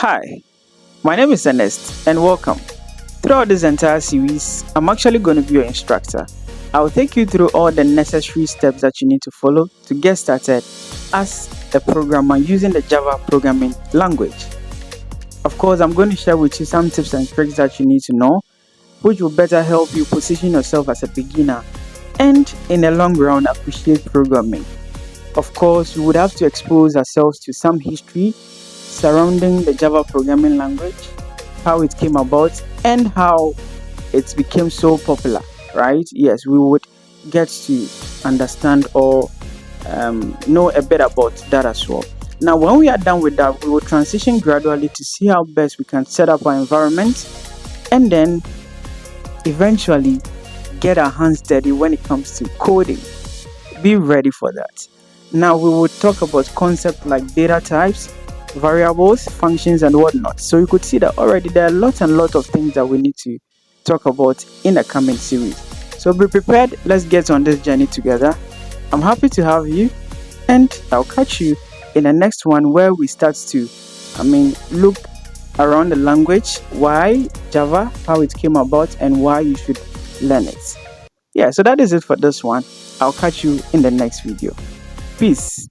Hi, my name is Ernest and welcome. Throughout this entire series, I'm actually going to be your instructor. I'll take you through all the necessary steps that you need to follow to get started as a programmer using the Java programming language. Of course, I'm going to share with you some tips and tricks that you need to know, which will better help you position yourself as a beginner and, in the long run, appreciate programming. Of course, we would have to expose ourselves to some history surrounding the Java programming language, how it came about, and how it became so popular, right? Yes, we would get to understand or know a bit about that as well. Now, when we are done with that, we will transition gradually to see how best we can set up our environment and then eventually get our hands dirty when it comes to coding. Be ready for that. Now, we will talk about concepts like data types, variables, functions, and whatnot. So you could see that already there are lots and lots of things that we need to talk about in the coming series. So be prepared. Let's get on this journey together. I'm happy to have you, and I'll catch you in the next one where we start to, look around the language, why Java, how it came about, and why you should learn it. Yeah, so that is it for this one. I'll catch you in the next video. Peace.